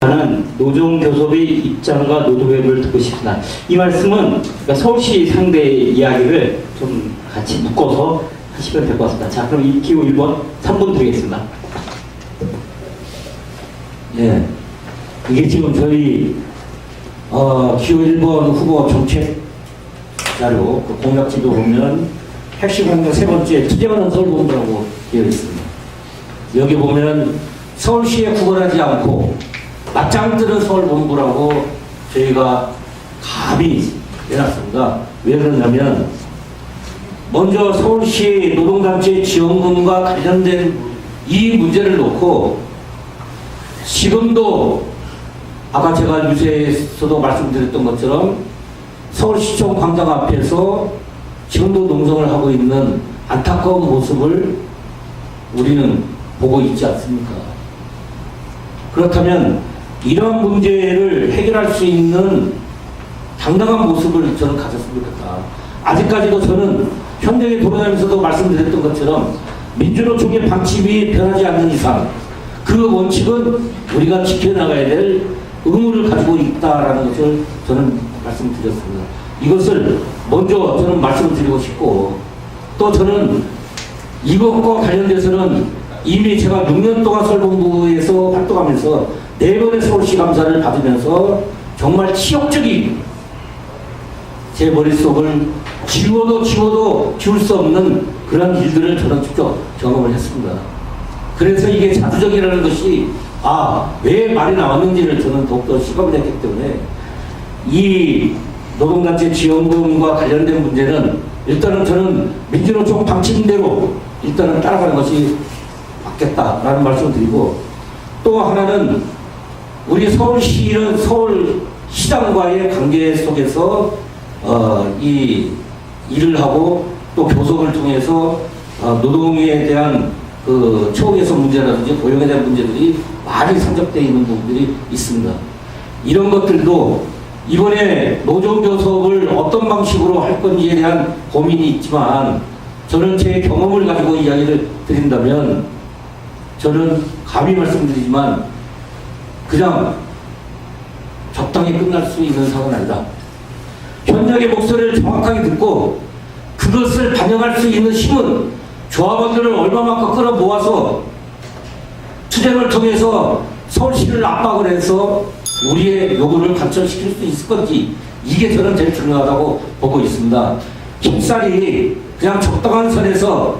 하는 노동교섭의 입장과 노동협의를 듣고 싶습니다. 이 말씀은 그러니까 서울시 상대 이야기를 좀 같이 묶어서 하시면 될 것 같습니다. 자, 그럼 이 기호 1번 3분 드리겠습니다. 예. 이게 지금 저희 기호 1번 후보 정책 자료 그 공약지도 보면 핵심 공약 세 번째 투쟁하는 서울본부라고 되어 있습니다. 여기 보면 서울시에 구걸하지 않고 맞짱 뜨는 서울본부라고 저희가 감히 내놨습니다. 왜 그러냐면 먼저 서울시 노동단체 지원금과 관련된 이 문제를 놓고 지금도 아까 제가 유세에서도 말씀드렸던 것처럼 서울시청 광장 앞에서 지금도 농성을 하고 있는 안타까운 모습을 우리는 보고 있지 않습니까? 그렇다면 이러한 문제를 해결할 수 있는 당당한 모습을 저는 가졌으면 좋겠다. 아직까지도 저는 현장에 돌아다니면서도 말씀드렸던 것처럼 민주노총의 방침이 변하지 않는 이상 그 원칙은 우리가 지켜나가야 될 의무를 가지고 있다라는 것을 저는 말씀드렸습니다. 이것을 먼저 저는 말씀을 드리고 싶고, 또 저는 이것과 관련돼서는 이미 제가 6년 동안 서울본부에서 활동하면서 4번의 서울시 감사를 받으면서 정말 치욕적인 제 머릿속을 지워도 지울 수 없는 그런 일들을 저는 직접 경험을 했습니다. 그래서 이게 자주적이라는 것이 왜 말이 나왔는지를 저는 더욱더 실감을 했기 때문에 이 노동단체 지원금과 관련된 문제는 일단은 저는 민주노총 방침대로 일단은 따라가는 것이 맞겠다라는 말씀을 드리고, 또 하나는 우리 서울시는 서울시장과의 관계 속에서 이 일을 하고 또 교섭을 통해서 노동에 대한 그 처우개선 문제라든지 고용에 대한 문제들이 많이 산적되어 있는 부분들이 있습니다. 이런 것들도 이번에 노동교섭을 어떤 방식으로 할 건지에 대한 고민이 있지만, 저는 제 경험을 가지고 이야기를 드린다면 저는 감히 말씀드리지만 그냥 적당히 끝날 수 있는 상황은 아니다. 현장의 목소리를 정확하게 듣고 그것을 반영할 수 있는 힘은 조합원들을 얼마만큼 끌어 모아서 투쟁을 통해서 서울시를 압박을 해서 우리의 요구를 관철시킬 수 있을 건지, 이게 저는 제일 중요하다고 보고 있습니다. 힘살이 그냥 적당한 선에서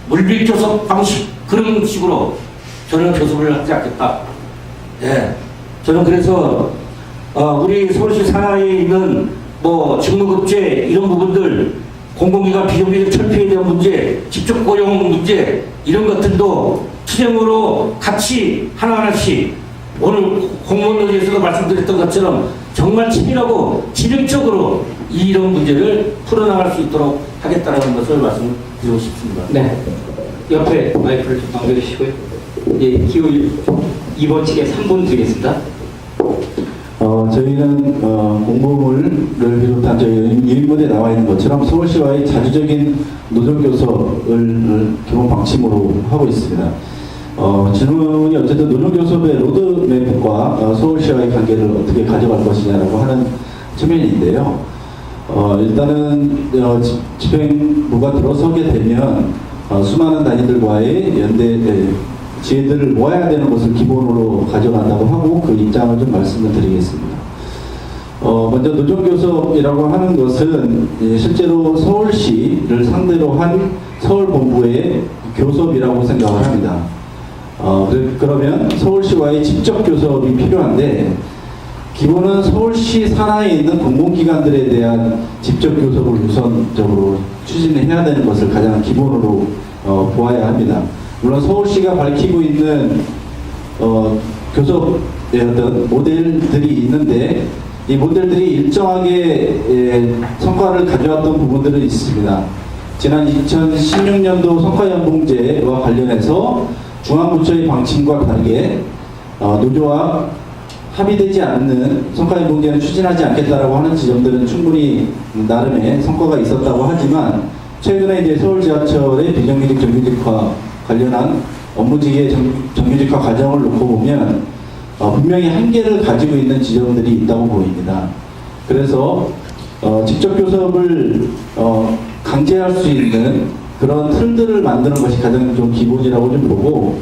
물밀교섭 방식 그런 식으로 저는 교섭을 하지 않겠다. 예. 저는 그래서 우리 서울시 산하에 있는 직무급제 이런 부분들, 공공기관 비정규직 철폐에 대한 문제, 직접 고용 문제 이런 것들도 투쟁으로 같이 하나하나씩 오늘 공무원 논의에서도 말씀드렸던 것처럼 정말 치밀하고 진행적으로 이런 문제를 풀어나갈 수 있도록 하겠다는 것을 말씀드리고 싶습니다. 네. 옆에 마이크를 좀 넘겨주시고요. 예, 기호 2번 측에 3분 드리겠습니다. 저희는 공보물을 비롯한 저희 일문에 나와 있는 것처럼 서울시와의 자주적인 노동교섭을 기본 방침으로 하고 있습니다. 질문이 어쨌든 노동교섭의 로드맵과 서울시와의 관계를 어떻게 가져갈 것이냐라고 하는 측면인데요. 일단은 집행부가 들어서게 되면 수많은 단위들과의 연대 지혜들을 모아야 되는 것을 기본으로 가져간다고 하고 그 입장을 좀 말씀을 드리겠습니다. 먼저 노동교섭이라고 하는 것은 실제로 서울시를 상대로 한 서울본부의 교섭이라고 생각을 합니다. 그러면 서울시와의 직접 교섭이 필요한데, 기본은 서울시 산하에 있는 공공기관들에 대한 직접 교섭을 우선적으로 추진해야 되는 것을 가장 기본으로 보아야 합니다. 물론 서울시가 밝히고 있는 교섭의 어떤 모델들이 있는데, 이 모델들이 일정하게 성과를 가져왔던 부분들은 있습니다. 지난 2016년도 성과연봉제와 관련해서 중앙부처의 방침과 다르게 노조와 합의되지 않는 성과연봉제는 추진하지 않겠다라고 하는 지점들은 충분히 나름의 성과가 있었다고 하지만, 최근에 이제 서울지하철의 비정규직 정규직화 관련한 업무직의 정규직화 과정을 놓고 보면 분명히 한계를 가지고 있는 지점들이 있다고 보입니다. 그래서 직접 교섭을 강제할 수 있는 그런 틀들을 만드는 것이 가장 좀 기본이라고 좀 보고,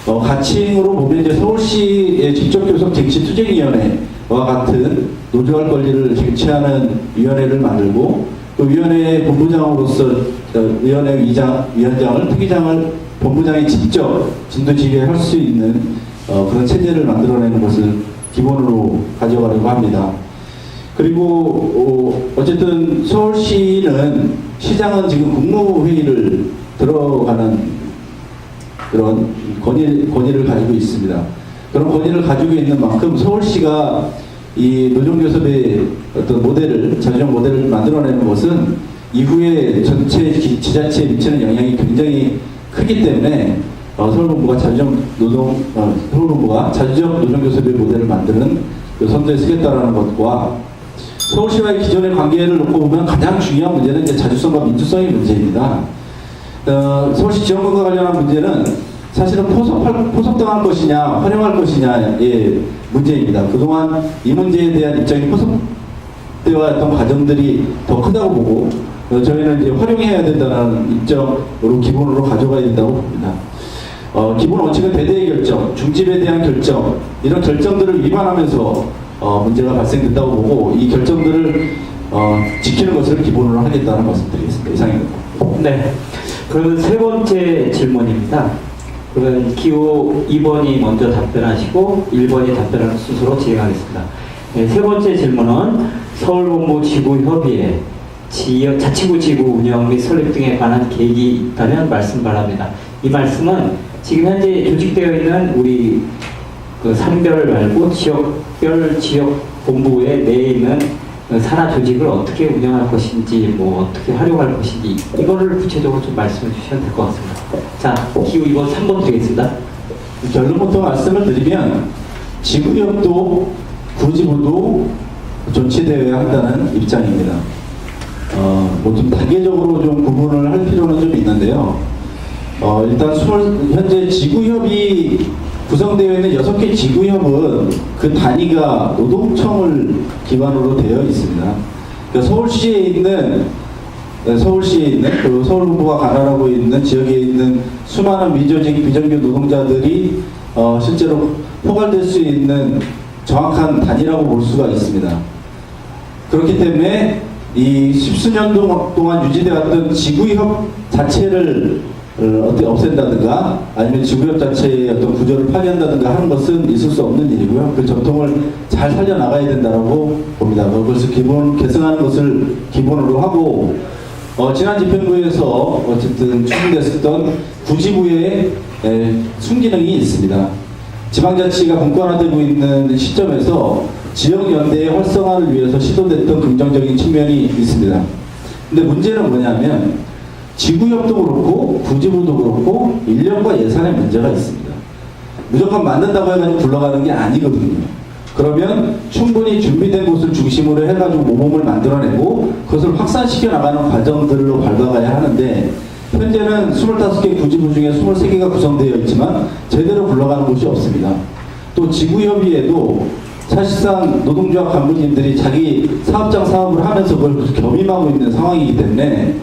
가칭으로 보면 이제 서울시의 직접 교섭 쟁취투쟁위원회와 같은 노조할 권리를 쟁취하는 위원회를 만들고, 그 위원회 본부장으로서 위원회 위원장을 특위장을 본부장이 직접 진도 지휘할 수 있는 그런 체제를 만들어내는 것을 기본으로 가져가려고 합니다. 그리고 어쨌든 서울시는 시장은 지금 국무회의를 들어가는 그런 권위를 가지고 있습니다. 그런 권위를 가지고 있는 만큼 서울시가 이 노동교섭의 어떤 모델을, 자주적 모델을 만들어내는 것은 이후에 전체 지자체에 미치는 영향이 굉장히 크기 때문에 서울본부가 자주적 노동교섭의 모델을 만드는 그 선두에 서겠다라는 것과, 서울시와의 기존의 관계를 놓고 보면 가장 중요한 문제는 이제 자주성과 민주성의 문제입니다. 서울시 지원금과 관련한 문제는 사실은 포섭당할 것이냐, 활용할 것이냐의 문제입니다. 그동안 이 문제에 대한 입장이 포섭되어 왔던 과정들이 더 크다고 보고, 저희는 이제 활용해야 된다는 입장으로 기본으로 가져가야 된다고 봅니다. 기본 원칙은 대대의 결정, 중집에 대한 결정, 이런 결정들을 위반하면서 문제가 발생된다고 보고, 이 결정들을 지키는 것을 기본으로 하겠다는 말씀드리겠습니다. 이상입니다. 네. 그러면 세 번째 질문입니다. 그러면 기호 2번이 먼저 답변하시고 1번이 답변하는 순서로 진행하겠습니다. 네, 세 번째 질문은 서울본부 지구협의회 자치구 지구 운영 및 설립 등에 관한 계획이 있다면 말씀 바랍니다. 이 말씀은 지금 현재 조직되어 있는 우리 그 산별 말고 지역별 지역 본부에 내에 있는 산하 조직을 어떻게 운영할 것인지, 뭐 어떻게 활용할 것인지, 이거를 구체적으로 좀 말씀해 주시면 될 것 같습니다. 자, 기호 2번 3번 드리겠습니다. 결론부터 말씀을 드리면, 지구협도 구지구도 존치되어야 한다는 입장입니다. 뭐 좀 단계적으로 좀 구분을 할 필요는 좀 있는데요. 일단 현재 지구협이 구성되어 있는 6개 지구협은 그 단위가 노동청을 기반으로 되어 있습니다. 그러니까 서울시에 있는 그 서울본부가 관할하고 있는 지역에 있는 수많은 미조직, 비정규 노동자들이 실제로 포괄될 수 있는 정확한 단위라고 볼 수가 있습니다. 그렇기 때문에 이 십수년 동안 유지되었던 지구협 자체를 어떻게 없앤다든가, 아니면 지구협 자체의 어떤 구조를 파괴한다든가 하는 것은 있을 수 없는 일이고요. 그 전통을 잘 살려나가야 된다고 봅니다. 그것을 계승하는 것을 기본으로 하고, 지난 집행부에서 어쨌든 추진됐었던 구지부의 순기능이 있습니다. 지방자치가 분권화되고 있는 시점에서 지역연대의 활성화를 위해서 시도됐던 긍정적인 측면이 있습니다. 근데 문제는 뭐냐면, 지구협도 그렇고 구지부도 그렇고 인력과 예산의 문제가 있습니다. 무조건 만든다고 해가지고 굴러가는 게 아니거든요. 그러면 충분히 준비된 곳을 중심으로 해가지고 모범을 만들어내고 그것을 확산시켜 나가는 과정들로 밟아가야 하는데, 현재는 25개 구지부 중에 23개가 구성되어 있지만 제대로 굴러가는 곳이 없습니다. 또 지구협의회도 사실상 노동조합 간부님들이 자기 사업장 사업을 하면서 그걸 겸임하고 있는 상황이기 때문에,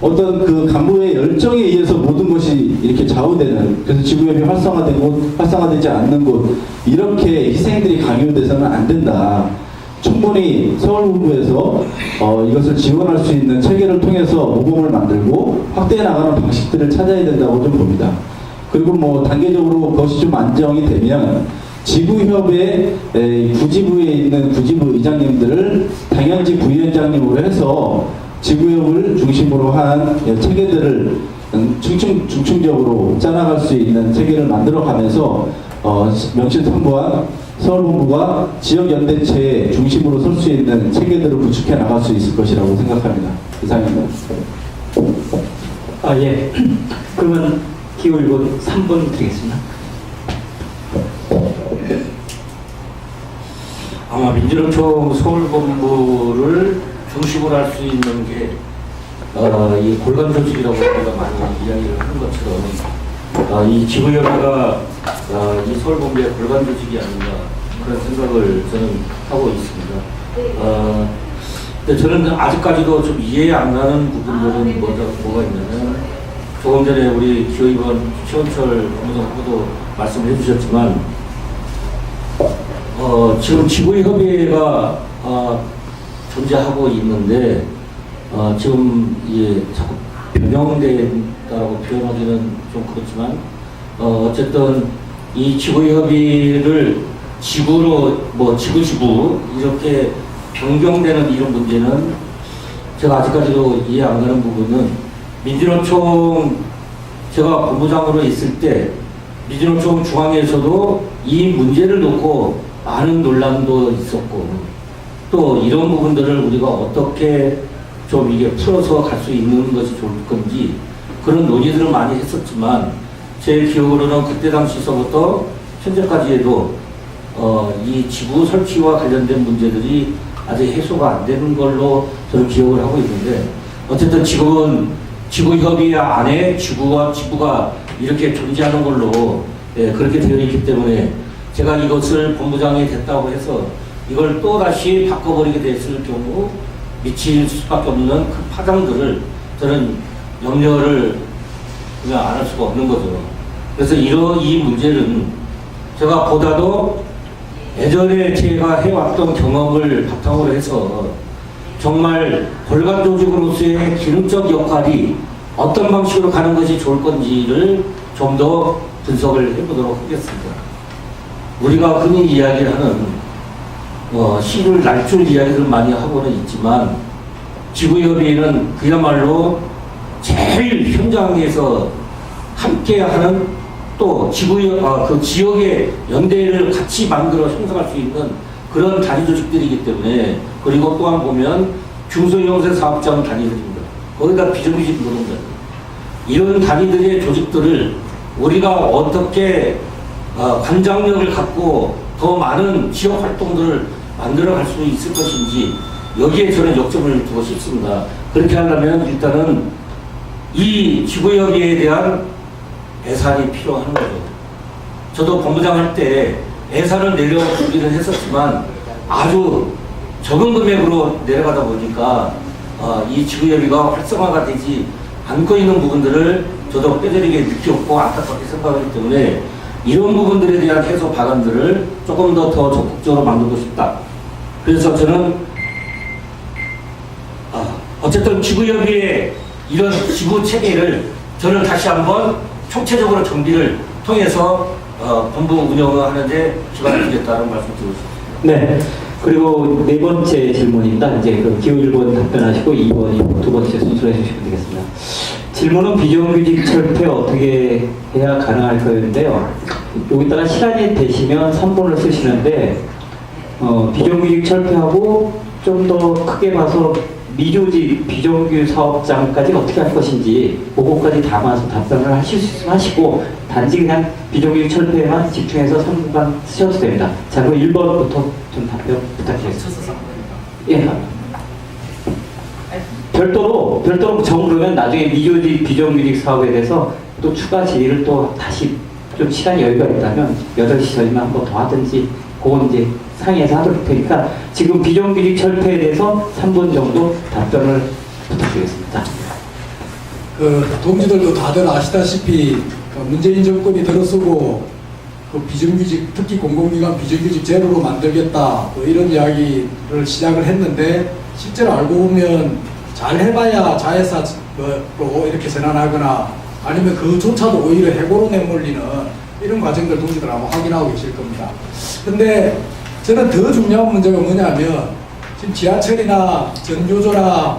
어떤 그 간부의 열정에 의해서 모든 것이 이렇게 좌우되는, 그래서 지구협이 활성화되지 않는 곳, 이렇게 희생들이 강요돼서는 안 된다. 충분히 서울본부에서 이것을 지원할 수 있는 체계를 통해서 모범을 만들고 확대해 나가는 방식들을 찾아야 된다고 좀 봅니다. 그리고 뭐 단계적으로 그것이 좀 안정이 되면 지구협의 구지부에 있는 구지부 의장님들을 당연직 부위원장님으로 해서 지구협을 중심으로 한 체계들을 중층적으로 짜나갈 수 있는 체계를 만들어가면서 명실상부한 서울본부가 지역연대체의 중심으로 설 수 있는 체계들을 구축해 나갈 수 있을 것이라고 생각합니다. 이상입니다. 예. 그러면 기호 1번 3번 드리겠습니다. 아마 민주노총 서울본부를 중심으로 할 수 있는 게 이 골감 조직이라고 우리가 많이 이야기를 하는 것처럼 이 지구협의가 이 서울범죄 골간 조직이 아닌가 그런 생각을 저는 하고 있습니다. 근데 저는 아직까지도 좀 이해 안 가는 부분들은 뭐가 있냐면 조금 전에 우리 기호위원 최원철 법무장 후보도 말씀을 해주셨지만 지금 지구협의회가 존재하고 있는데 지금 자꾸 변형된다라고 표현하기는 좀 그렇지만 어쨌든 이 지구협의를 지구로 지구 이렇게 변경되는 이런 문제는 제가 아직까지도 이해 안 가는 부분은 민주노총 제가 본부장으로 있을 때 민주노총 중앙에서도 이 문제를 놓고 많은 논란도 있었고 또 이런 부분들을 우리가 어떻게 좀 이게 풀어서 갈 수 있는 것이 좋을 건지 그런 논의들을 많이 했었지만 제 기억으로는 그때 당시서부터 현재까지 해도 이 지구 설치와 관련된 문제들이 아직 해소가 안 되는 걸로 저는 기억을 하고 있는데 어쨌든 지금은 지구협의회 안에 지구와 지구가 이렇게 존재하는 걸로 그렇게 되어 있기 때문에 제가 이것을 본부장이 됐다고 해서 이걸 또 다시 바꿔버리게 됐을 경우 미칠 수밖에 없는 그 파장들을 저는 염려를 그냥 안 할 수가 없는 거죠. 그래서 이 문제는 제가 보다도 예전에 제가 해왔던 경험을 바탕으로 해서 정말 골간 조직으로서의 기능적 역할이 어떤 방식으로 가는 것이 좋을 건지를 좀 더 분석을 해보도록 하겠습니다. 우리가 흔히 이야기하는 시를 날줄 이야기를 많이 하고는 있지만 지구협의회는 그야말로 제일 현장에서 함께하는 또 그 지역의 연대를 같이 만들어 형성할 수 있는 그런 단위 조직들이기 때문에 그리고 또한 보면 중소형세 사업장 단위들입니다. 거기다 비정규직 노동자 이런 단위들의 조직들을 우리가 어떻게 관장력을 갖고 더 많은 지역 활동들을 만들어 갈 수 있을 것인지 여기에 저는 역점을 두고 싶습니다. 그렇게 하려면 일단은 이 지구협의회에 대한 예산이 필요한 거죠. 저도 본부장 할 때 예산을 내려주기는 했었지만 아주 적은 금액으로 내려가다 보니까 이 지구협의가 활성화가 되지 않고 있는 부분들을 저도 뼈저리게 느꼈고 안타깝게 생각하기 때문에 이런 부분들에 대한 해소 방안들을 조금 더 적극적으로 만들고 싶다. 그래서 저는 어쨌든 지구협의회 이런 지구 체계를 저는 다시 한번 총체적으로 정비를 통해서 본부 운영을 하는데 기반을 두겠다는 말씀 드리고 싶습니다. 네. 그리고 네 번째 질문입니다. 이제 그 기호 1번 답변하시고 2번이 두 번째 순서로 해주시면 되겠습니다. 질문은 비정규직 철폐 어떻게 해야 가능할까요인데요. 여기다가 시간이 되시면 3번을 쓰시는데 비정규직 철폐하고 좀 더 크게 봐서 미조직 비정규 사업장까지 어떻게 할 것인지 그거까지 담아서 답변을 하실 수 있으면 하시고 단지 그냥 비정규직 철폐에만 집중해서 3분간 쓰셔도 됩니다. 자, 그럼 1번부터 좀 답변 부탁드리겠습니다. 예. 별도로 그러면 나중에 미조직 비정규직 사업에 대해서 또 추가 질의를 또 다시 좀 시간 여유가 있다면 8시 전이면 한 번 더 하든지 그건 이제 상의해서 하도록 테니까 지금 비정규직 철폐에 대해서 3분 정도 답변을 부탁드리겠습니다. 동지들도 다들 아시다시피 문재인 정권이 들어서고 비정규직 특히 공공기관 비정규직 제로로 만들겠다 이런 이야기를 시작을 했는데 실제로 알고 보면 잘 해봐야 자회사로 이렇게 전환하거나 아니면 그조차도 오히려 해고로 내몰리는 이런 과정들 동지들 아마 확인하고 계실 겁니다. 근데 저는 더 중요한 문제가 뭐냐면 지금 지하철이나 전교조나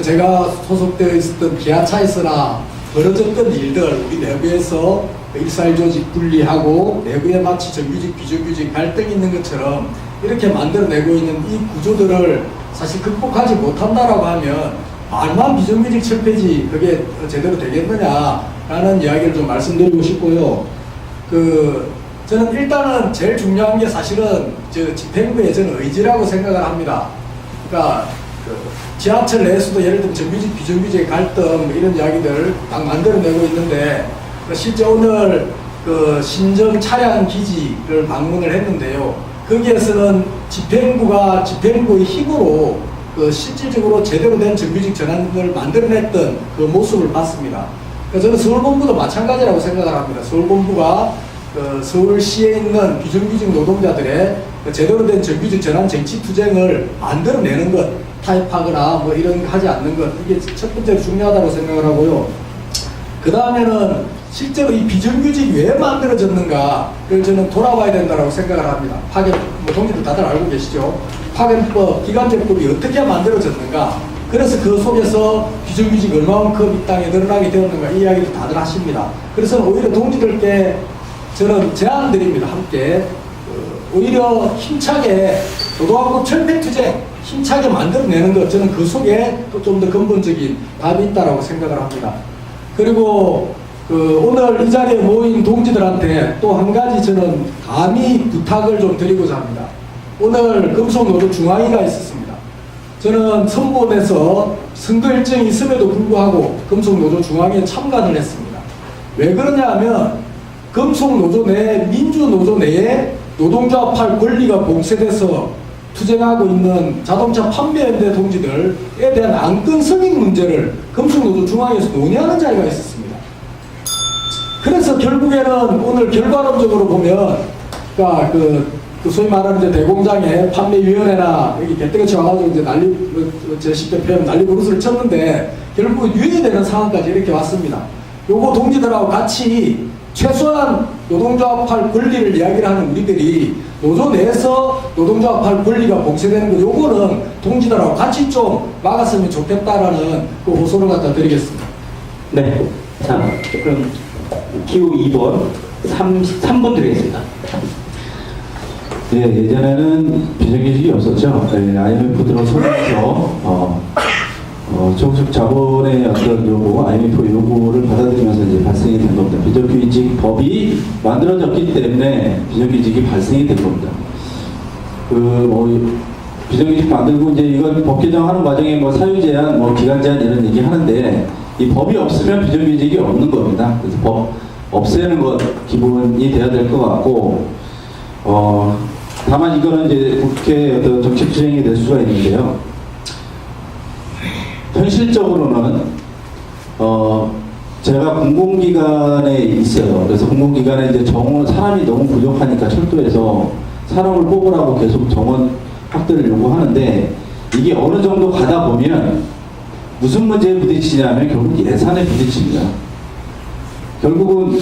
제가 소속되어 있었던 기아차에서나 벌어졌던 일들 우리 내부에서 일사일조직 분리하고 내부에 마치 정규직 비정규직 갈등이 있는 것처럼 이렇게 만들어내고 있는 이 구조들을 사실 극복하지 못한다라고 하면 말만 비정규직 철폐지 그게 제대로 되겠느냐라는 이야기를 좀 말씀드리고 싶고요. 저는 일단은 제일 중요한 게 사실은 집행부의 저는 의지라고 생각을 합니다. 그러니까 지하철 내에서도 예를 들면 정규직 비정규직 갈등 이런 이야기들을 딱 만들어내고 있는데 실제 오늘 그 신정 차량 기지를 방문을 했는데요. 거기에서는 집행부의 힘으로 그 실질적으로 제대로 된 정규직 전환을 만들어냈던 그 모습을 봤습니다. 그래서 저는 서울본부도 마찬가지라고 생각을 합니다. 서울본부가 그 서울시에 있는 비정규직 노동자들의 그 제대로 된 정규직 전환 정치 투쟁을 만들어내는 것, 타협하거나 뭐 이런 거 하지 않는 것, 이게 첫 번째로 중요하다고 생각을 하고요. 그 다음에는 실제로 이 비정규직이 왜 만들어졌는가를 저는 돌아봐야 된다고 생각을 합니다. 파견, 뭐 동지들 다들 알고 계시죠? 파견법, 기간제법이 어떻게 만들어졌는가. 그래서 그 속에서 비정규직이 얼마만큼 이 땅에 늘어나게 되었는가 이 이야기도 다들 하십니다. 그래서 오히려 동지들께 저는 제안 드립니다. 함께 오히려 힘차게 노동하고 철폐투쟁 힘차게 만들어내는 것, 저는 그 속에 또 좀 더 근본적인 답이 있다고 생각을 합니다. 그리고 오늘 이 자리에 모인 동지들한테 또 한 가지 저는 감히 부탁을 좀 드리고자 합니다. 오늘 금속노조중앙회가 있었습니다. 저는 선본에서 선거 일정이 있음에도 불구하고 금속노조중앙회에 참관을 했습니다. 왜 그러냐 하면 금속노조 내, 민주노조 내에 노동조합할 권리가 봉쇄돼서 투쟁하고 있는 자동차 판매연대 동지들에 대한 안건 승인 문제를 금속노조 중앙에서 논의하는 자리가 있었습니다. 그래서 결국에는 오늘 결과론적으로 보면, 그러니까 그 소위 말하는 이제 대공장에 판매위원회나 여기 개떼같이 와가지고 이제 제 10대 표현 난리 부르스를 쳤는데 결국 유예되는 상황까지 이렇게 왔습니다. 요거 동지들하고 같이 최소한 노동조합할 권리를 이야기를 하는 우리들이 노조 내에서 노동조합할 권리가 봉쇄되는 거 요거는 동지들하고 같이 좀 막았으면 좋겠다라는 그 호소를 갖다 드리겠습니다. 네. 자, 그럼 기호 2번 3번 드리겠습니다. 예, 예전에는 비정규직이 없었죠. 예, IMF 들어서면서 정식 자본의 어떤 요구, IMF 요구를 받아들이면서 이제 발생이 된 겁니다. 비정규직 법이 만들어졌기 때문에 비정규직이 발생이 된 겁니다. 비정규직 만들고 이제 이건 법 개정하는 과정에 뭐 사유 제한, 뭐 기간 제한 이런 얘기 하는데 이 법이 없으면 비정규직이 없는 겁니다. 그래서 법 없애는 것 기본이 돼야 될 것 같고, 다만 이거는 이제 국회 어떤 정책 투쟁이 될 수가 있는데요. 현실적으로는 제가 공공기관에 있어요. 그래서 공공기관에 이제 정원 사람이 너무 부족하니까 철도에서 사람을 뽑으라고 계속 정원 확대를 요구하는데 이게 어느 정도 가다 보면 무슨 문제에 부딪히냐면 결국 예산에 부딪힙니다. 결국은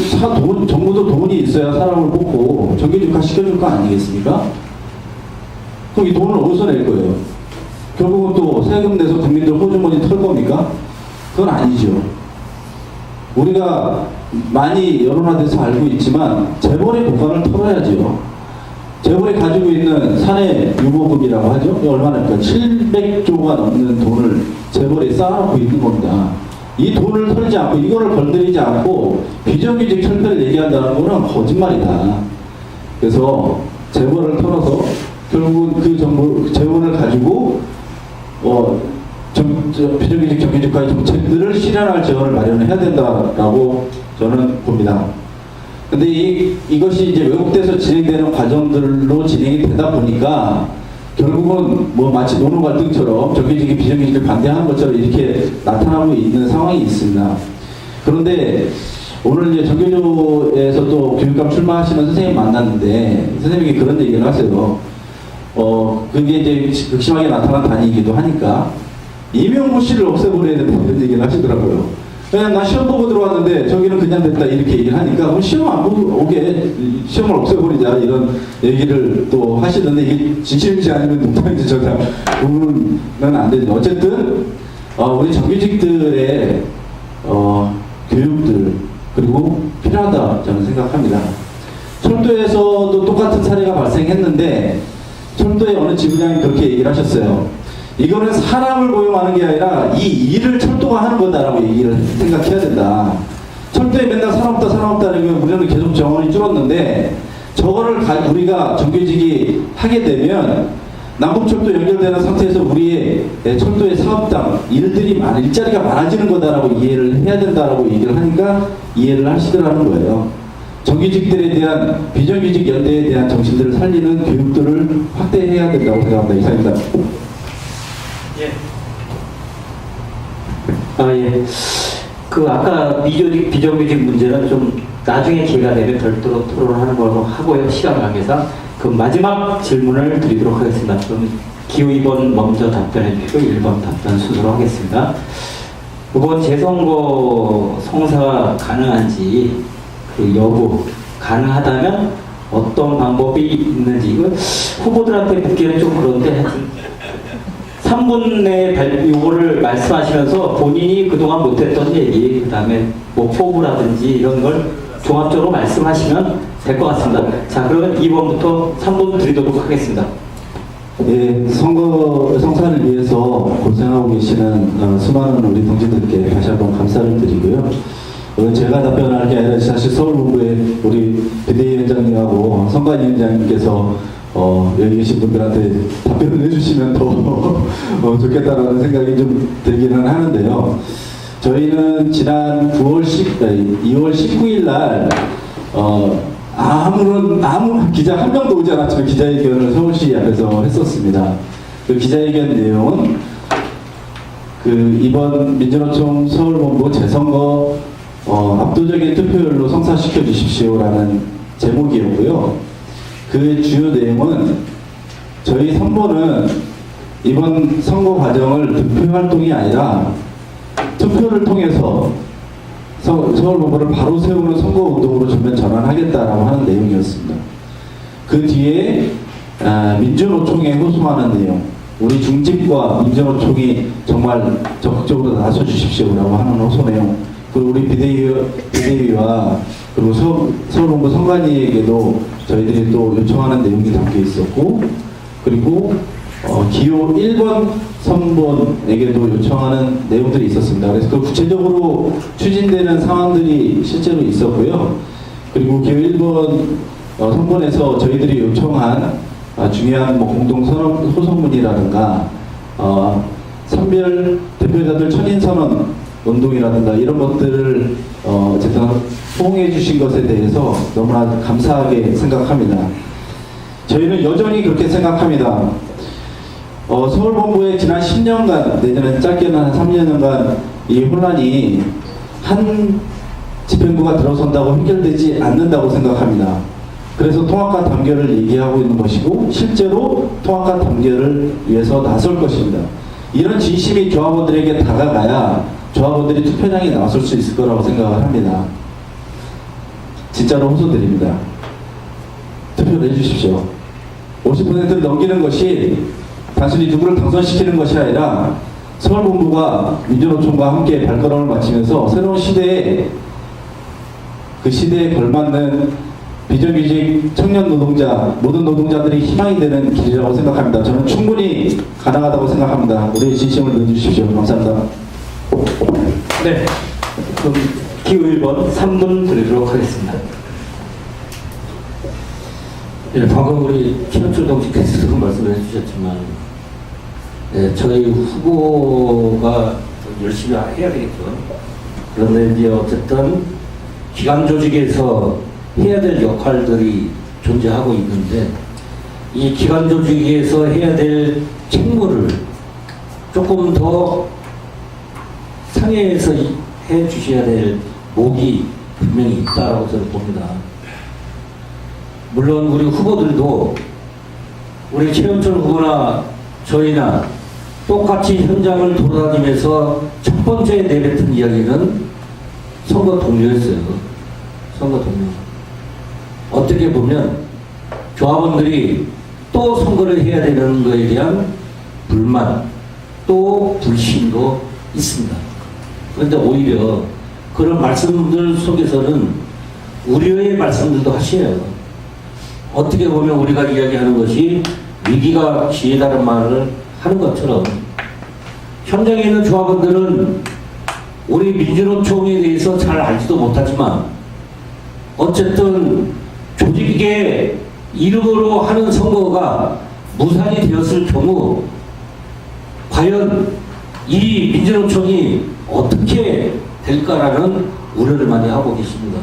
정부도 돈이 있어야 사람을 뽑고 정규직화 시켜줄 거 아니겠습니까? 그럼 이 돈을 어디서 낼 거예요? 결국은 또 세금 내서 국민들 호주머니 털 겁니까? 그건 아니죠. 우리가 많이 여론화돼서 알고 있지만 재벌의股份을 털어야죠. 재벌이 가지고 있는 사내 유보금이라고 하죠. 얼마나 700조가 넘는 돈을 재벌이 쌓아놓고 있는 겁니다. 이 돈을 털지 않고 이거를 건드리지 않고 비정규직 철폐를 얘기한다는 거는 거짓말이다. 그래서 재벌을 털어서 결국은 그 재원을 가지고 비정규직 정규직화의 정책들을 실현할 재원을 마련해야 된다라고 저는 봅니다. 근데 이것이 이제 외국에서 진행되는 과정들로 진행이 되다 보니까 결국은 뭐 마치 노는 갈등처럼 정규직이 비정규직을 반대하는 것처럼 이렇게 나타나고 있는 상황이 있습니다. 그런데 오늘 이제 정규조에서 또 교육감 출마하시는 선생님 만났는데 선생님이 그런 얘기를 하세요. 그게 이제 극심하게 나타난 단위이기도 하니까 이명무 씨를 없애버려야 된다 이런 얘기를 하시더라고요. 그냥 나 시험 보고 들어왔는데 저기는 그냥 됐다 이렇게 얘기를 하니까 그럼 시험 안 보고 오게 시험을 없애버리자 이런 얘기를 또 하시던데 이게 진실인지 아니면 농담인지 저는 구분은 안 되죠. 어쨌든 우리 정규직들의 교육들 그리고 필요하다 저는 생각합니다. 철도에서도 똑같은 사례가 발생했는데 철도의 어느 지부장이 그렇게 얘기를 하셨어요. 이거는 사람을 고용하는 게 아니라 이 일을 철도가 하는 거다라고 얘기를 생각해야 된다. 철도에 맨날 사람 없다 그러면 우리는 계속 정원이 줄었는데 저거를 우리가 정규직이 하게 되면 남북철도 연결되는 상태에서 우리의 철도의 사업당 일자리가 많아지는 거다라고 이해를 해야 된다라고 얘기를 하니까 이해를 하시더라는 거예요. 정규직들에 대한 비정규직 연대에 대한 정신들을 살리는 교육들을 확대해야 된다고 생각합니다. 이상입니다. 예. 예. 그 아까 비정규직 문제는 좀 나중에 기회가 되면 별도로 토론하는 걸로 하고요. 시간 관계상. 그 마지막 질문을 드리도록 하겠습니다. 그럼 기호 2번 먼저 답변해 주시고 1번 답변 순서로 하겠습니다. 이번 재선거 성사가 가능한지 그 여부, 가능하다면 어떤 방법이 있는지, 이거 후보들한테 묻기는 좀 그런데 하여튼 3분 내에 요거를 말씀하시면서 본인이 그동안 못했던 얘기, 그 다음에 뭐 포부라든지 이런 걸 종합적으로 말씀하시면 될 것 같습니다. 자, 그러면 2번부터 3분 드리도록 하겠습니다. 예, 선거 성사를 위해서 고생하고 계시는 수많은 우리 동지들께 다시 한번 감사를 드리고요. 제가 답변할 게 아니라 사실 서울본부의 우리 비대위원장님하고 선관위원장님께서 여기 계신 분들한테 답변을 해주시면 더 좋겠다라는 생각이 좀 들기는 하는데요. 저희는 지난 2월 19일 날 아무 기자 한 명도 오지 않았지만 기자회견을 서울시 앞에서 했었습니다. 그 기자회견 내용은 그 이번 민주노총 서울본부 재선거 압도적인 투표율로 성사시켜 주십시오라는 제목이었고요. 그 주요 내용은 저희 선보는 이번 선거 과정을 득표 활동이 아니라 투표를 통해서 서울본부를 바로 세우는 선거운동으로 전면 전환하겠다라고 하는 내용이었습니다. 그 뒤에 민주노총에 호소하는 내용, 우리 중집과 민주노총이 정말 적극적으로 나서 주십시오라고 하는 호소 내용, 그리고 우리 비대위와 그리고 서울본부 선관위에게도 저희들이 또 요청하는 내용이 담겨 있었고, 그리고 기호 1번 선본에게도 요청하는 내용들이 있었습니다. 그래서 그 구체적으로 추진되는 상황들이 실제로 있었고요. 그리고 기호 1번 선본에서 저희들이 요청한 중요한 공동 소송문이라든가 선별 대표자들 천인선언 운동이라든가 이런 것들을 어쨌든 호응해 주신 것에 대해서 너무나 감사하게 생각합니다. 저희는 여전히 그렇게 생각합니다. 서울본부의 지난 10년간, 내년에 짧게는 한 3년간 이 혼란이 한 집행부가 들어선다고 해결되지 않는다고 생각합니다. 그래서 통합과 단결을 얘기하고 있는 것이고, 실제로 통합과 단결을 위해서 나설 것입니다. 이런 진심이 조합원들에게 다가가야 조합원들이 투표장에 나설 수 있을 거라고 생각을 합니다. 진짜로 호소드립니다. 투표를 해주십시오. 50%를 넘기는 것이 단순히 누구를 당선시키는 것이 아니라 서울본부가 민주노총과 함께 발걸음을 마치면서 새로운 시대에 그 시대에 걸맞는 비정규직 청년 노동자, 모든 노동자들이 희망이 되는 길이라고 생각합니다. 저는 충분히 가능하다고 생각합니다. 우리의 진심을 넣어주십시오. 감사합니다. 네. 그럼 기호 1번 3분 드리도록 하겠습니다. 네, 방금 우리 최현철 동지께서도 말씀해 주셨지만, 네, 저희 후보가 열심히 해야 되겠죠. 그런데 이제 어쨌든 기관 조직에서 해야 될 역할들이 존재하고 있는데, 이 기관 조직에서 해야 될 책무를 조금 더 상해에서 해 주셔야 될 목이 분명히 있다고 저는 봅니다. 물론 우리 후보들도 우리 최현철 후보나 저희나 똑같이 현장을 돌아다니면서 첫 번째 내뱉은 이야기는 선거 동료였어요. 선거 동료. 어떻게 보면 조합원들이 또 선거를 해야 되는 것에 대한 불만, 또 불신도 있습니다. 그런데 오히려 그런 말씀들 속에서는 우려의 말씀들도 하시네요. 어떻게 보면 우리가 이야기하는 것이 위기가 기회다는 말을 하는 것처럼 현장에 있는 조합원들은 우리 민주노총에 대해서 잘 알지도 못하지만 어쨌든 조직의 이름으로 하는 선거가 무산이 되었을 경우 과연 이 민주노총이 어떻게 될까라는 우려를 많이 하고 계십니다.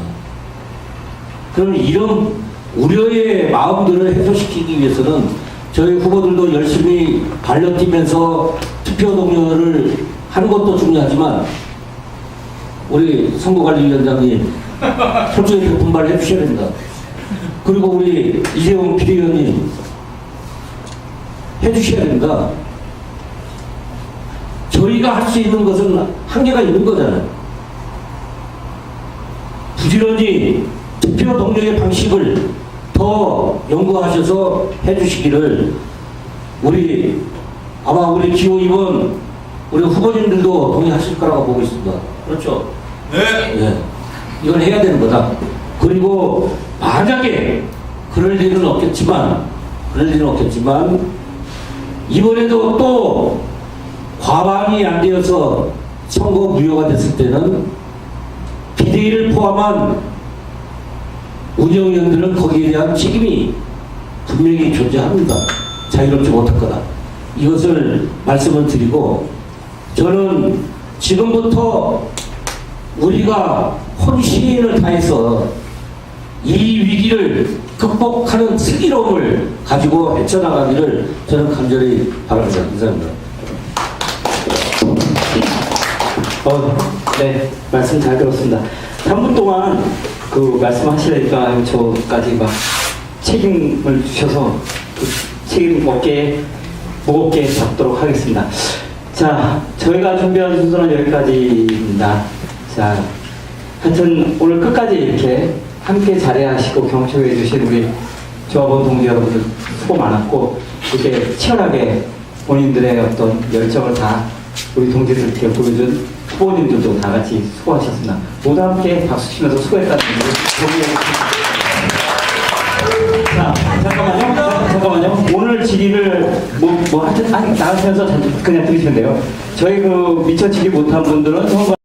그럼 이런 우려의 마음들을 해소시키기 위해서는 저희 후보들도 열심히 달려뛰면서 투표 동료를 하는 것도 중요하지만 우리 선거관리위원장님 솔직히 분발을 해주셔야 됩니다. 그리고 우리 이재용 비대위원님 해주셔야 됩니다. 저희가 할 수 있는 것은 한계가 있는 거잖아요. 부지런히 투표 동료의 방식을 더 연구하셔서 해주시기를 아마 우리 기호위원 우리 후보님들도 동의하실 거라고 보고 있습니다. 그렇죠? 네. 예. 이걸 해야 되는 거다. 그리고 만약에 그럴 일은 없겠지만 이번에도 또 과반이 안 되어서 선거 무효가 됐을 때는 비대위를 포함한 운영위원들은 거기에 대한 책임이 분명히 존재합니다. 자유롭지 못할 거다. 이것을 말씀을 드리고 저는 지금부터 우리가 혼신을 다해서 이 위기를 극복하는 슬기로움을 가지고 헤쳐나가기를 저는 간절히 바랍니다. 감사합니다. 네, 말씀 잘 들었습니다. 3분 동안 그 말씀하시니까 저까지 막 책임을 주셔서 그 책임 어깨에 무겁게 잡도록 하겠습니다. 자, 저희가 준비한 순서는 여기까지입니다. 자, 하여튼 오늘 끝까지 이렇게 함께 자리하시고 경청해 주신 우리 조합원 동지 여러분들 수고 많았고 이렇게 치열하게 본인들의 어떤 열정을 다 우리 동지들께 보여준 후보님들도 다 같이 수고하셨습니다. 모두 함께 박수 치면서 수고했다는 얘기를 자, 잠깐만요. 오늘 질의를 하여튼 나가시면서 그냥 들으시면 돼요. 저희 그 미처 질의 못한 분들은